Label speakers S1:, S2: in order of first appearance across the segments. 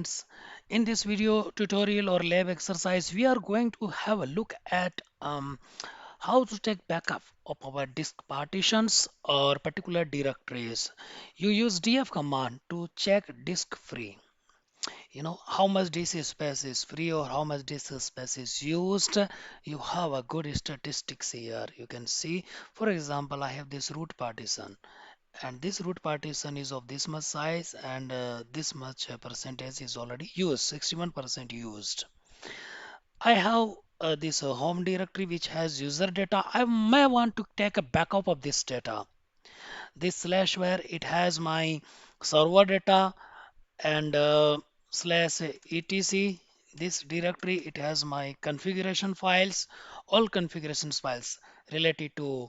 S1: students. In this video tutorial or lab exercise, we are going to have a look at how to take backup of our disk partitions or particular directories. You use df command to check disk free. How much disk space is free or how much disk space is used. You have a good statistics here. You can see, for example, I have this root partition, and this root partition is of this much size, and this much percentage is already used, 61% used. I have this home directory which has user data. I may want to take a backup of this data. This slash where it has my server data, and slash etc, this directory, it has my configuration files, all configurations files related to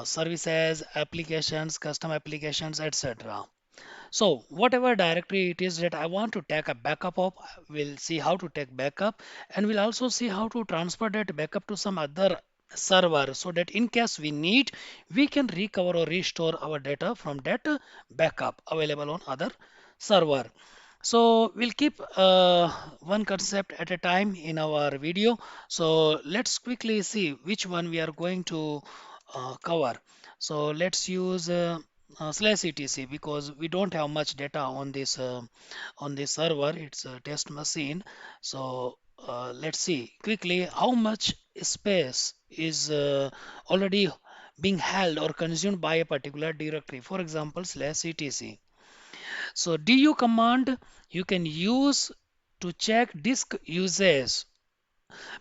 S1: services, applications, custom applications, etc. So whatever directory it is that I want to take a backup of, we'll see how to take backup, and we'll also see how to transfer that backup to some other server, so that in case we need, we can recover or restore our data from that backup available on other server. So we'll keep one concept at a time in our video. So let's quickly see which one we are going to cover. So let's use slash etc, because we don't have much data on this server. It's a test machine. So let's see quickly how much space is already being held or consumed by a particular directory. For example, slash etc. So du command you can use to check disk usage.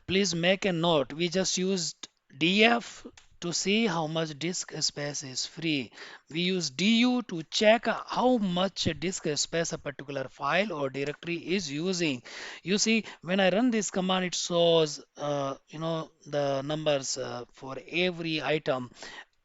S1: Please make a note. We just used df to see how much disk space is free. We use du to check how much disk space a particular file or directory is using. You see, when I run this command, it shows the numbers for every item.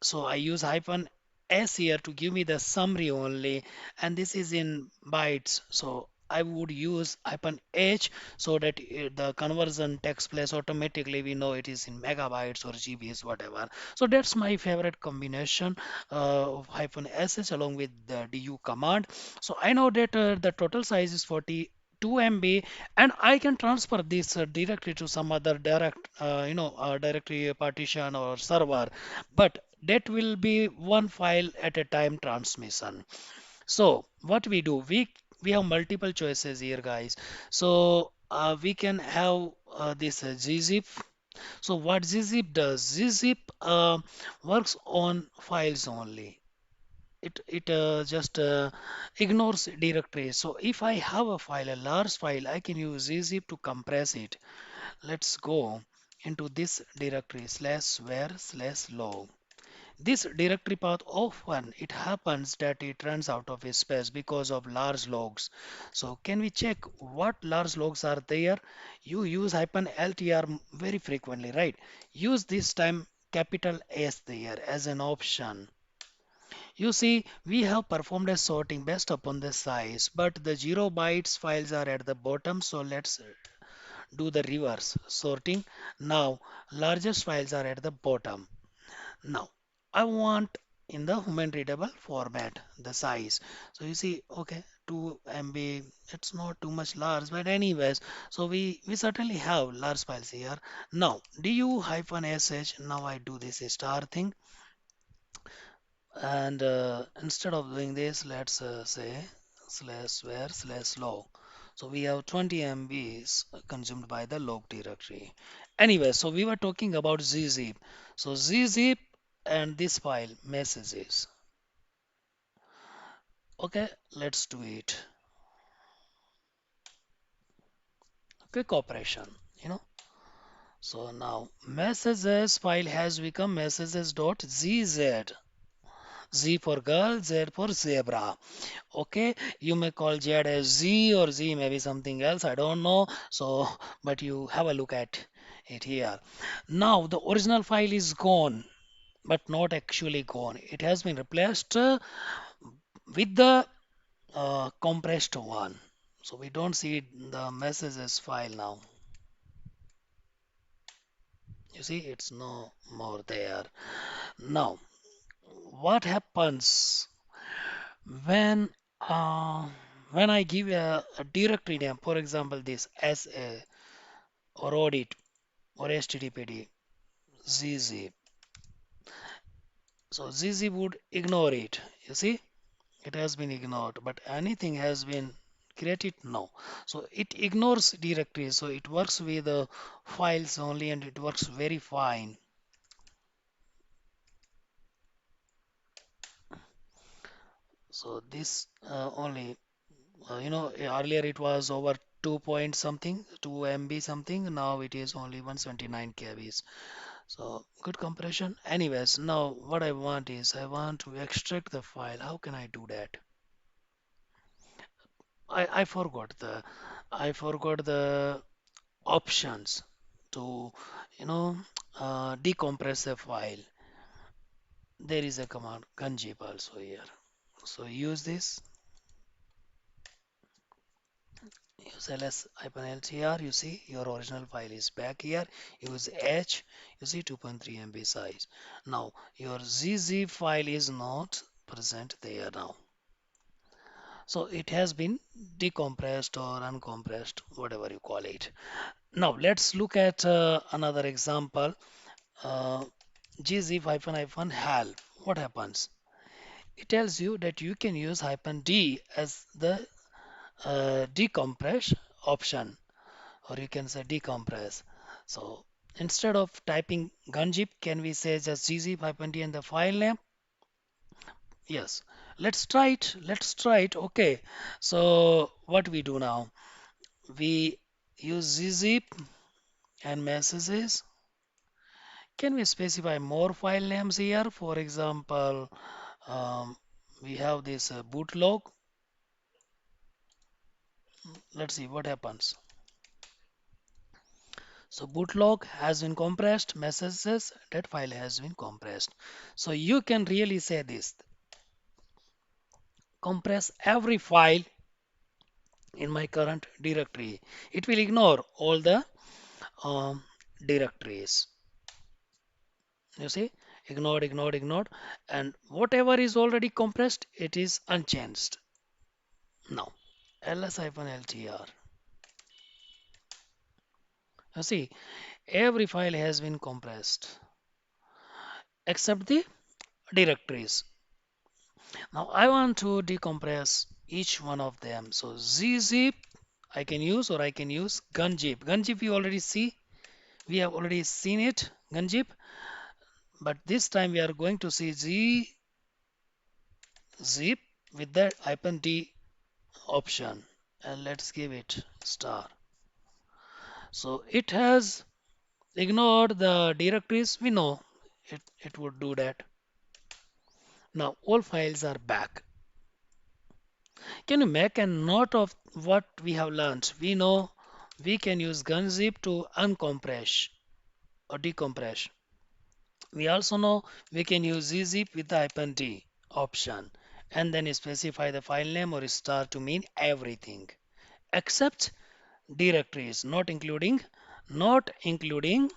S1: So I use hyphen s here to give me the summary only, and this is in bytes. So I would use hyphen h so that the conversion takes place automatically. We know it is in megabytes or GBs, whatever. So that's my favorite combination of hyphen sh along with the du command. So I know that the total size is 42 MB, and I can transfer this directly to some other directory partition or server, but that will be one file at a time transmission. So what we do, we have multiple choices here, guys. So we can have this gzip. So what gzip does, gzip works on files only. It just ignores directories. So if I have a file, a large file, I can use gzip to compress it. Let's go into this directory slash where slash log. This directory path, often it happens that it runs out of space because of large logs. So can we check what large logs are there? You use hyphen ltr very frequently, right? Use this time capital S there as an option. You see, we have performed a sorting based upon the size, but the 0 bytes files are at the bottom. So let's do the reverse sorting. Now, largest files are at the bottom. Now, I want in the human readable format the size. So you see, okay, 2 MB, it's not too much large, but anyways, so we certainly have large files here. Now, du hyphen sh, now I do this star thing, and instead of doing this, let's say slash where slash log. So we have 20 MBs consumed by the log directory. Anyway, so we were talking about gzip. So gzip and this file messages. Okay, let's do it. Quick operation, you know. So now messages file has become messages.gz. Z for girl, Z for zebra. Okay, you may call Z as Z, or Z maybe something else, I don't know. So, but you have a look at it here. Now the original file is gone, but not actually gone. It has been replaced with the compressed one. So we don't see the messages file now. You see, it's no more there. Now, what happens when uh, when I give a directory name, for example, this SA or audit or HTTPD, gzip. So gzip would ignore it. You see, it has been ignored, but anything has been created? No. So it ignores directories. So it works with files only and it works very fine. So this only, earlier it was over 2 point something, 2 MB something. Now it is only 179 KBs. So good compression. Anyways, now what I want is I want to extract the file. How can I do that? I forgot the options to you know decompress a file. There is a command gunzip also here. So use this, use ls-ltr. You see your original file is back here. Use h. You see 2.3 MB size. Now your gzip file is not present there now. So it has been decompressed or uncompressed, whatever you call it. Now let's look at another example. Uh, gzip hyphen help. What happens? It tells you that you can use hyphen d as the decompress option, or you can say decompress. So instead of typing gunzip, can we say just gzip hyphen d and the file name? Yes. Let's try it. Let's try it. Okay. So what we do now? We use gzip and messages. Can we specify more file names here? For example, um, we have this bootlog. Let's see what happens. So bootlog has been compressed, messages, that file has been compressed. So you can really say this, compress every file in my current directory. It will ignore all the um, directories. You see, ignored, and whatever is already compressed, it is unchanged. Now, ls-ltr. You see, every file has been compressed except the directories. Now I want to decompress each one of them. So gzip I can use, or I can use gunzip. Gunzip we already see. We have already seen it, gunzip. But this time we are going to see gzip with the hyphen d option. And let's give it star. So it has ignored the directories. We know it would do that. Now all files are back. Can you make a note of what we have learned? We know we can use gunzip to uncompress or decompress. We also know we can use gzip with the hyphen d option and then specify the file name or star to mean everything except directories, not including, not including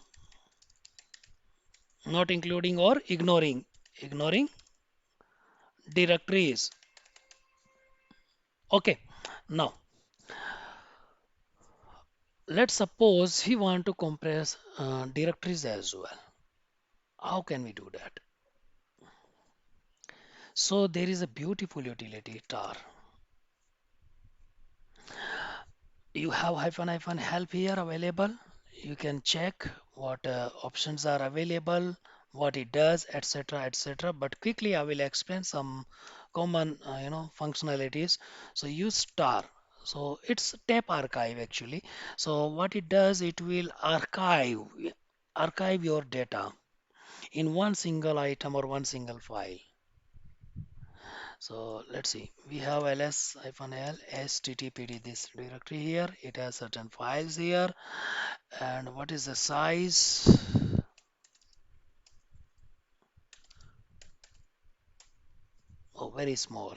S1: or ignoring directories. Okay, now let's suppose we want to compress directories as well. How can we do that? So there is a beautiful utility tar. You have hyphen help here available. You can check what options are available, what it does, etc., etc. But quickly I will explain some common functionalities. So use star. So it's tape archive actually. So what it does, it will archive your data in one single item or one single file. So let's see, we have ls-l httpd this directory here. It has certain files here. And what is the size? Oh, very small.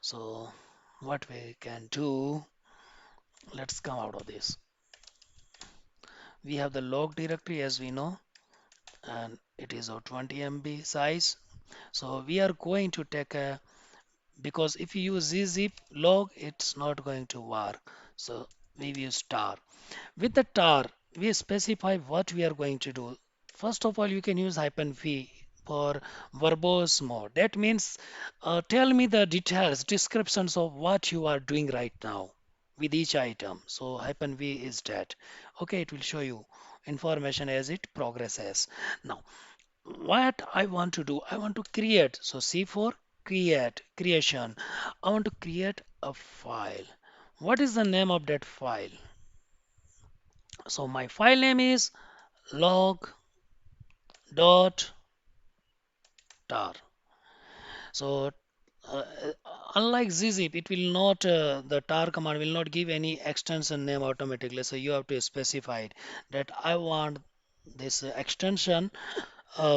S1: So what we can do, let's come out of this. We have the log directory as we know, and it is of 20 MB size. So we are going to take a because if you use gzip log, it's not going to work. So we use tar. With the tar, we specify what we are going to do. First of all, you can use -v for verbose mode. That means tell me the details, descriptions of what you are doing right now with each item. So -v is that. Okay, it will show you information as it progresses. Now, what I want to do, I want to create. So C for creation. I want to create a file. What is the name of that file? So my file name is log dot tar. So uh, unlike gzip, it will not the tar command will not give any extension name automatically. So you have to specify it that I want this extension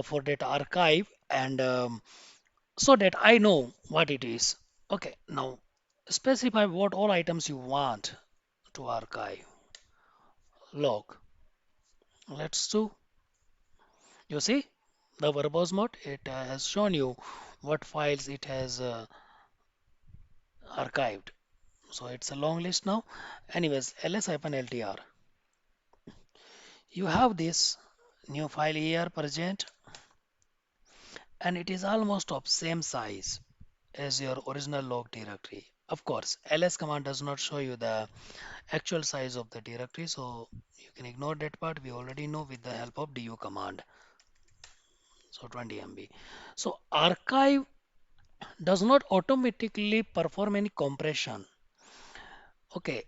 S1: for that archive and so that I know what it is. Okay, now specify what all items you want to archive. Log. Let's do. You see the verbose mode. It has shown you what files it has archived. So it's a long list now. Anyways, ls-ltr. You have this new file here present, and it is almost of same size as your original log directory. Of course, ls command does not show you the actual size of the directory, so you can ignore that part. We already know with the help of du command. So 20 MB. So archive does not automatically perform any compression. Okay,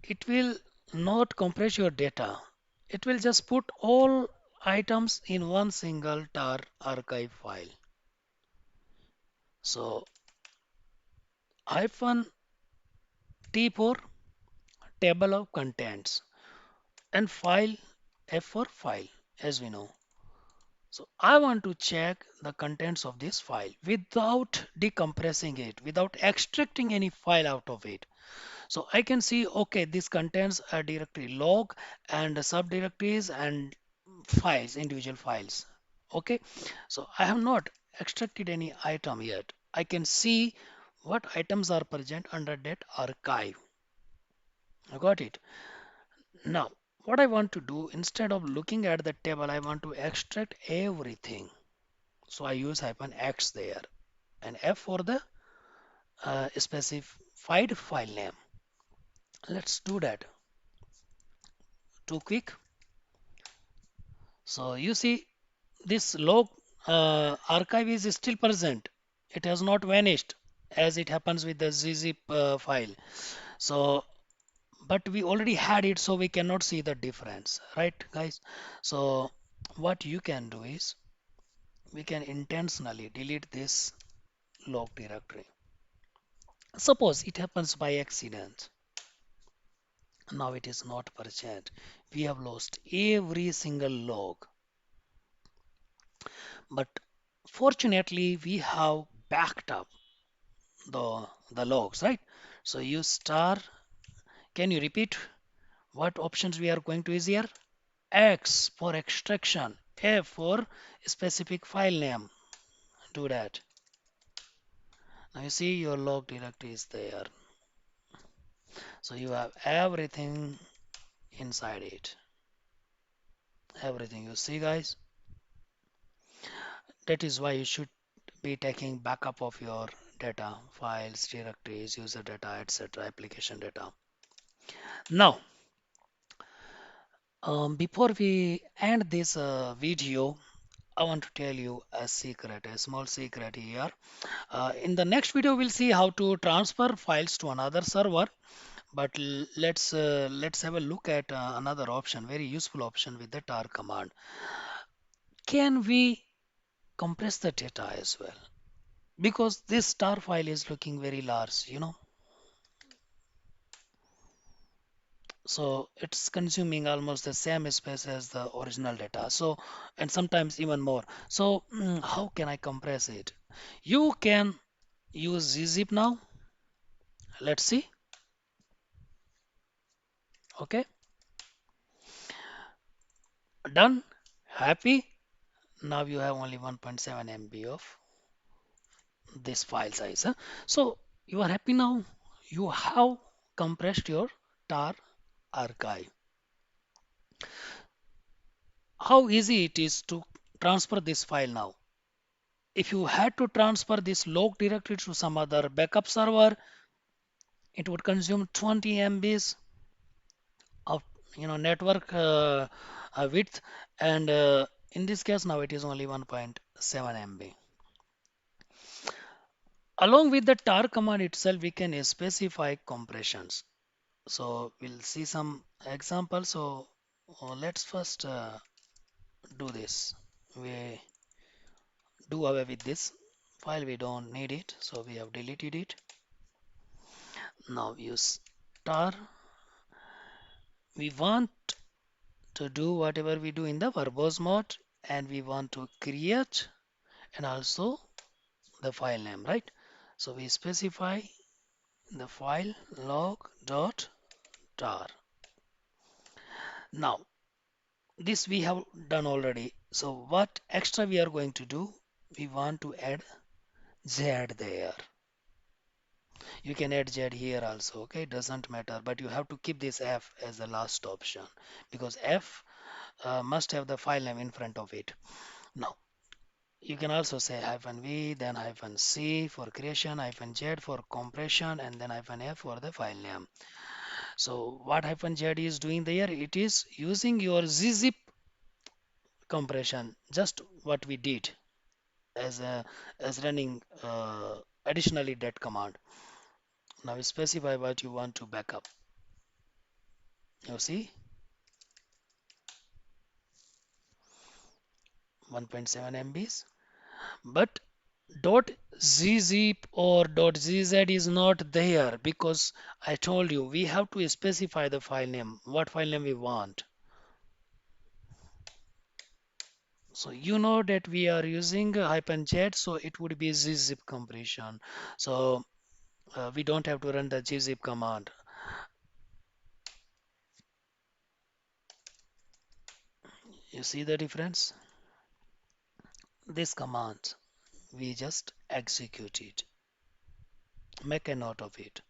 S1: it will not compress your data. It will just put all items in one single tar archive file. So hyphen T for table of contents and file F for file as we know. So I want to check the contents of this file without decompressing it, without extracting any file out of it. So I can see, okay, this contains a directory log and subdirectories and files, individual files. Okay, so I have not extracted any item yet. I can see what items are present under that archive. I got it. Now, what I want to do, instead of looking at the table, I want to extract everything. So I use -x there and F for the specified file name. Let's do that. Too quick. So you see this log archive is still present. It has not vanished as it happens with the gzip file. So but we already had it, so we cannot see the difference, right guys? So what you can do is we can intentionally delete this log directory. Suppose it happens by accident. Now it is not present. We have lost every single log. But fortunately, we have backed up the logs, right? So use star. Can you repeat what options we are going to use here? X for extraction, F for specific file name. Do that. Now you see your log directory is there. So you have everything inside it. Everything you see, guys. That is why you should be taking backup of your data, files, directories, user data, etc., application data. Now, before we end this video, I want to tell you a secret, a small secret here. In the next video, we'll see how to transfer files to another server. But let's have a look at another option, very useful option with the tar command. Can we compress the data as well? Because this tar file is looking very large, so it's consuming almost the same space as the original data, so and sometimes even more. So how can I compress it? You can use gzip now. Let's see. Okay, done. Happy. Now you have only 1.7 MB of this file size. Huh? So you are happy now. You have compressed your tar archive. How easy it is to transfer this file now. If you had to transfer this log directory to some other backup server, it would consume 20 MBs of network width, and in this case now it is only 1.7 MB. Along with the tar command itself, we can specify compressions. So we'll see some examples. So let's first do this. We do away with this file. We don't need it. So we have deleted it. Now use tar. We want to do whatever we do in the verbose mode, and we want to create and also the file name, right? So we specify the file log.tar. Now this we have done already. So what extra we are going to do? We want to add Z there. You can add Z here also, okay? It doesn't matter, but you have to keep this F as the last option because F must have the file name in front of it. Now you can also say -v, then -c for creation, -z for compression, and then -f for the file name. So what -z is doing there? It is using your gzip compression, just what we did as a as running additionally that command. Now specify what you want to backup. You see 1.7 MBs, but .gzip or .gz is not there because I told you we have to specify the file name, what file name we want. So you know that we are using -z, so it would be gzip compression. So we don't have to run the gzip command. You see the difference? This command, we just execute it. Make a note of it.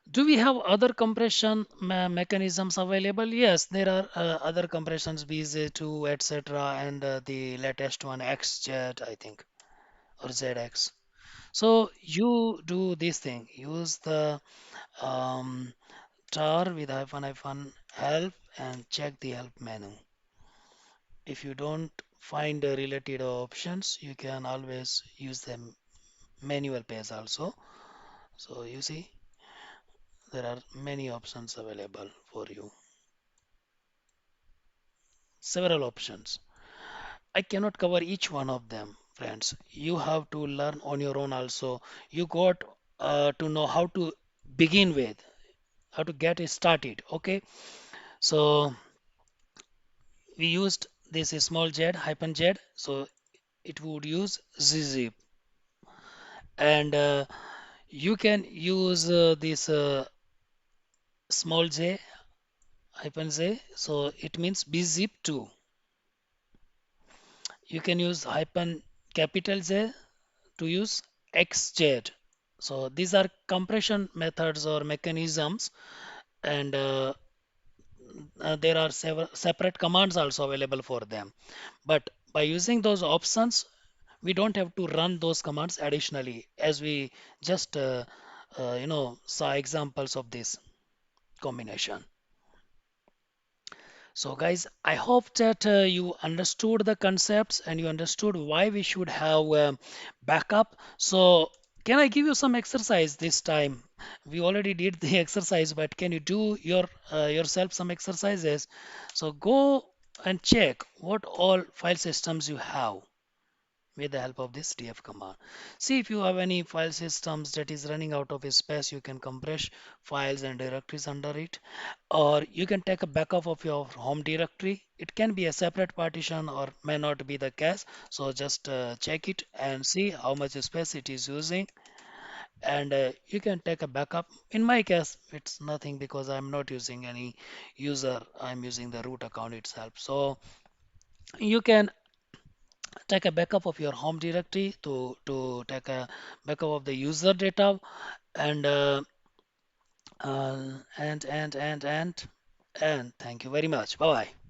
S1: Do we have other compression mechanisms available? Yes, there are other compressions, BZ2, etc., and the latest one, XZ, I think, or ZX. So you do this thing, use the tar with hyphen help and check the help menu. If you don't find the related options, you can always use the manual page also. So you see, there are many options available for you. Several options. I cannot cover each one of them, friends. You have to learn on your own also. You got to know how to begin with, how to get it started. Okay, so we used this small z -z, so it would use gzip, and you can use this small z -z, so it means bzip 2. You can use hyphen capital Z to use XZ. So these are compression methods or mechanisms, and there are several separate commands also available for them. But by using those options, we don't have to run those commands additionally, as we just saw examples of this combination. So, guys, I hope that you understood the concepts and you understood why we should have backup. So, can I give you some exercise this time? We already did the exercise, but can you do yourself some exercises? So, go and check what all file systems you have with the help of this df command. See if you have any file systems that is running out of space, you can compress files and directories under it, or you can take a backup of your home directory. It can be a separate partition or may not be the case. So just check it and see how much space it is using, and you can take a backup. In my case, it's nothing because I'm not using any user. I'm using the root account itself. So you can take a backup of your home directory to take a backup of the user data and and thank you very much. Bye bye.